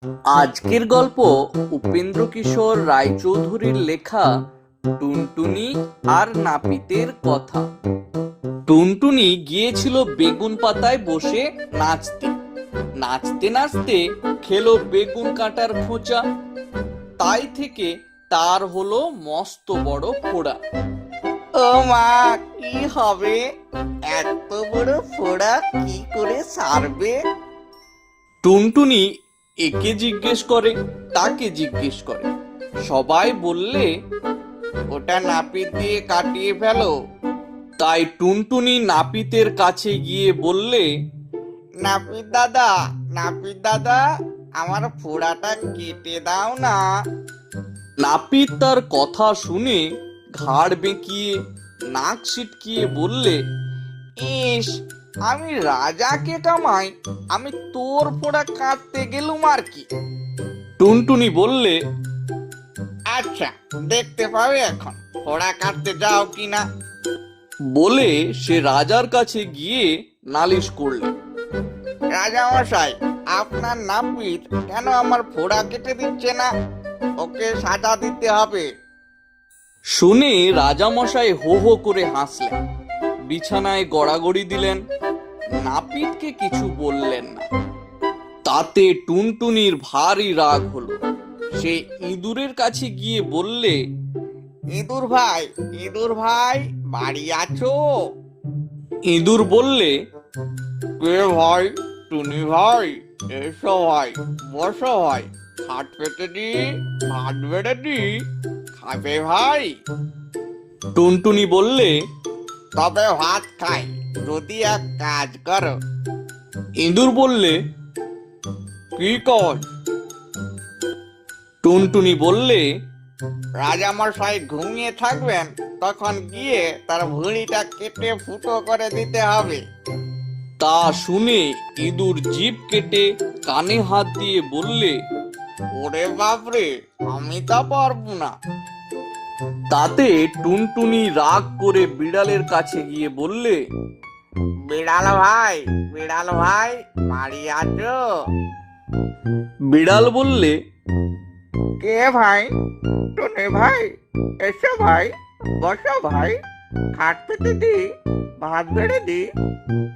আজকের গল্প উপেন্দ্র কিশোর রায়চৌধুরীর লেখা টুনটুনি আর নাপিতের কথা। টুনটুনি গিয়েছিল বেগুন পাতায় বসে নাচতে। নাচতে নাচতে খেলো বেগুন কাটার খোঁচা। তাই থেকে তার হলো মস্ত বড় ফোড়া। ও মা, কি হবে? এত বড় ফোড়া কি করে সারবে? টুনটুনি একে জিজ্ঞেস করে, তাকে জিজ্ঞেস করে। সবাই বললে ওটা নাপিত দিয়ে কাটিয়ে ফেলো। তাই টুনটুনি নাপিতের কাছে গিয়ে বললে, নাপিত দাদা, নাপিত দাদা, আমার ফোড়াটা কেটে দাও না। নাপিত তার কথা শুনে ঘাড় বেঁকিয়ে নাক সিটকিয়ে বললে, ইস, আমি রাজাকে কামাই, আমি তোর ফোড়া কাটতে গেলুম আর কি। টুনটুনি বললে, আচ্ছা, দেখতে পাবে এখন ফোড়া কাটতে যাও কিনা। বলে সে রাজার কাছে গিয়ে নালিশ করলে, রাজা মশাই, আপনার নাপিত কেন আমার ফোড়া কেটে দিচ্ছে না? ওকে সাজা দিতে হবে। শুনে রাজামশাই হো হো করে হাসলেন, বিছানায় গড়াগড়ি দিলেন, নাপিতকে কিছু বললেন না। তাতে টুনটুনির ভারী রাগ হলো। সে ইঁদুরের কাছে গিয়ে বললে, ইঁদুর ভাই, ইঁদুর ভাই, বাড়ি আছো? ইঁদুর বললে, কে ভাই? টুনি ভাই, এসো ভাই, বসো ভাই, খাট পেতে দি, ভাত বেড়ে দি, খাবে ভাই? টুনটুনি বললে, তবে ভাত খাই, যদি এক কাজ করো। ইঁদুর বললে, কি কাজ? টুনটুনি বললে, রাজামশাই ঘুমিয়ে থাকবেন, তখন গিয়ে তার ভুঁড়িটা কেটে ফুটো করে দিতে হবে। তা শুনে ইঁদুর জিভ কেটে কানে হাত দিয়ে বললে, ওরে বাপরে, আমি তা পারবো না। তাতে টুনটুনি রাগ করে বিড়ালের কাছে গিয়ে বললে, বিড়াল ভাই, বিড়াল ভাই, বাড়ি আছো? বিড়াল বললে, কে ভাই? টুনি ভাই, এসো ভাই, বসো ভাই, খাট পেতে দি, ভাত বেড়ে দি,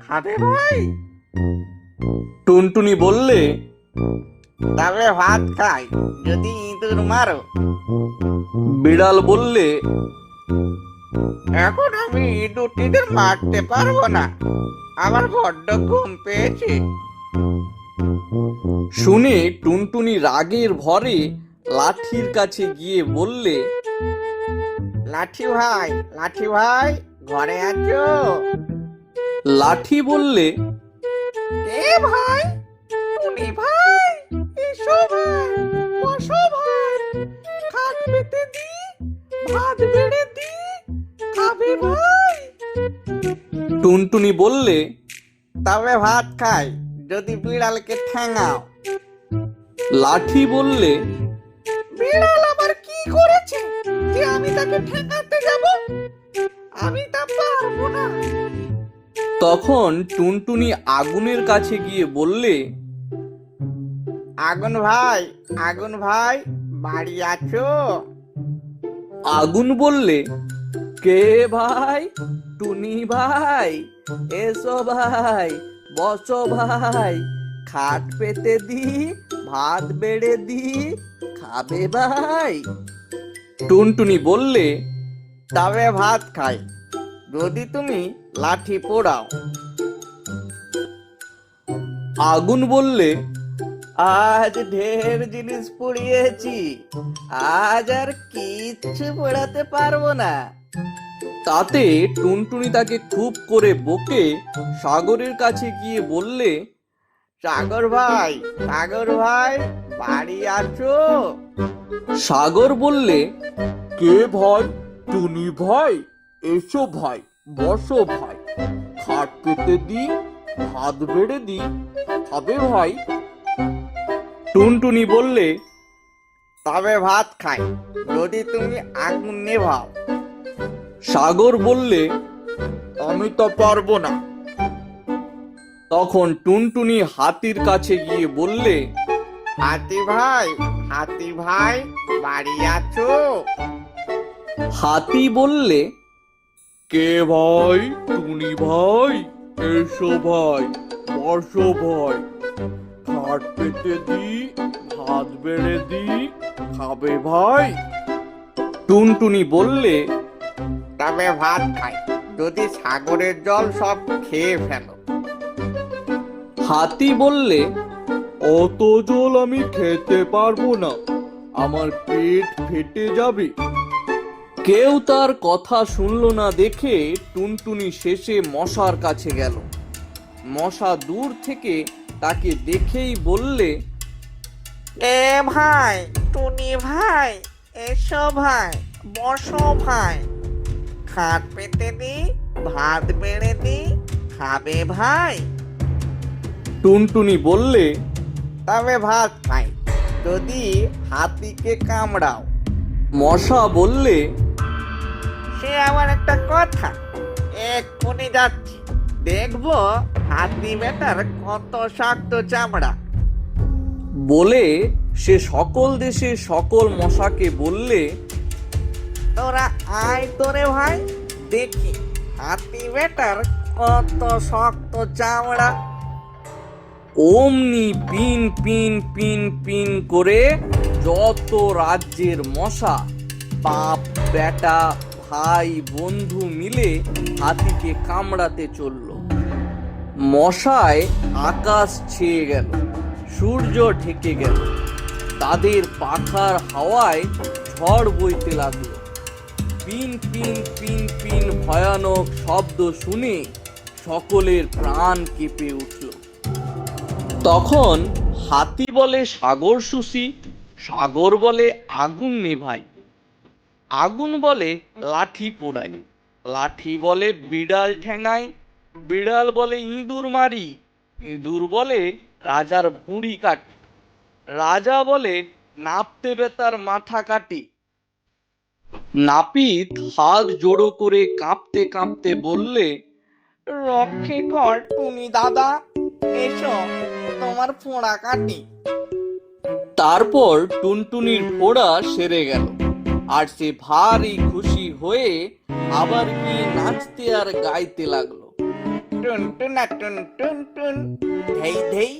খাবে ভাই? টুনটুনি বললে, তবে ভাত খাই, যদি ইঁদুর মারো। বিড়াল বললে, এখন আমি ইঁদুর টিঁদুর মারতে পারবো না, আমার বড্ড ঘুম পেয়েছে। শুনে টুনটুনি রাগের ভরে লাঠির কাছে গিয়ে বললে, লাঠি ভাই, লাঠি ভাই, ঘরে আছো? লাঠি বললে, কে ভাই? টুনি ভাই, এসো ভাই, বসো ভাই, খাট পেতে দি, ভাত বেড়ে দি, খাবে ভাই? টুনটুনি বললে, তবে ভাত খাই, যদি বিড়ালকে ঠ্যাঙাও। লাঠি বললে, বিড়াল আবার কি করেছে যে আমি তাকে ঠেকাতে যাব? আমি তা পারবো না। তখন টুনটুনি আগুনের কাছে গিয়ে বললে, আগুন ভাই, আগুন ভাই, বাড়ি আছো? আগুন বললে, কে ভাই? টুনি ভাই, এসো ভাই, বসো ভাই, খাট পেতে দি, ভাত বেড়ে দি, খাবে ভাই? টুনটুনি বললে, তবে ভাত খাই, যদি তুমি লাঠি পোড়াও। আগুন বললে, আজ ঢের জিনিস পুড়িয়েছি, আজ আর কিচ্ছু পোড়াতে পারবো না। তাতে টুনটুনি তাকে খুব করে বকে সাগরের কাছে গিয়ে বললে, সাগর ভাই, সাগর ভাই, বাড়ি আছো? সাগর বললে, কে ভাই? টুনি ভাই, এসো ভাই, বসো ভাই, খাট পেতে দি, ভাত বেড়ে দি, খাবে ভাই? টুনটুনি বললে, তবে ভাত খাই, যদি তুমি আগুন নেভাও। সাগর বললে, আমি তো পারবো না। তখন টুনটুনি হাতির কাছে গিয়ে বললে, হাতি ভাই বাড়ি আছো? হাতি বললে, কে ভাই? টুনি ভাই, এসো ভাই, বসো ভাই, খাট পেতে দি, ভাত বেড়ে দি, খাবে ভাই? টুনটুনি বললে, তবে ভাত খাই, যদি সাগরের জল সব খেয়ে ফেলো। হাতি বললে, অত জল আমি খেতে পারবো না, আমার পেট ফেটে যাবে। কেউ তার কথা শুনলো না দেখে টুনটুনি শেষে মশার কাছে গেল। মশা দূর থেকে তাকে দেখেই বললে, এ ভাই, টুনি ভাই, এসো ভাই, বসো ভাই, খাট পেতে দি, ভাত বেড়ে দি, খাবে ভাই? টুনটুনি বললে, তবে ভাত খাই, যদি হাতিকে কামড়াও। মশা বললে, সে আবার একটা কথা, এক্ষুনি যাচ্ছি, দেখবো হাতি বেটার কত শক্ত চামড়া। বলে সে সকল দেশে সকল মশাকে বললে, তোরা আয় তোরে ভাই, দেখি হাতি বেটার কত শক্ত চামড়া। অমনি পিন পিন পিন পিন করে যত রাজ্যের মশা, বাপ বেটা ভাই বন্ধু মিলে হাতিকে কামড়াতে চলল। মশায় আকাশ ছেয়ে গেল, সূর্য ঢেকে গেল, তাদের পাখার হাওয়ায় ঝড় বইতে লাগলো। পিন পিন পিন পিন ভয়ানক শব্দ শুনে সকলের প্রাণ কেঁপে উঠল। তখন হাতি বলে সাগর শুষি, সাগর বলে আগুন নেভাই, আগুন বলে লাঠি পোড়াই, লাঠি বলে বিড়াল ঠেঙাই, বিড়াল বলে ইঁদুর মারি, ইঁদুর বলে রাজার ভুঁড়ি কাটি, রাজা বলে নাপতে বেতার মাথা কাটি। নাপিত হাত জোড়ো করে কাঁপতে কাঁপতে বললে, রক্ষে কর টুনি দাদা, এসো তোমার ফোঁড়া কাটি। তারপর টুনটুনির ফোড়া সেরে গেল, আর সে ভারী খুশি হয়ে আবার গিয়ে নাচতে আর গাইতে লাগলো। টুন টুনা টুন টুন টুন, ধেই ধেই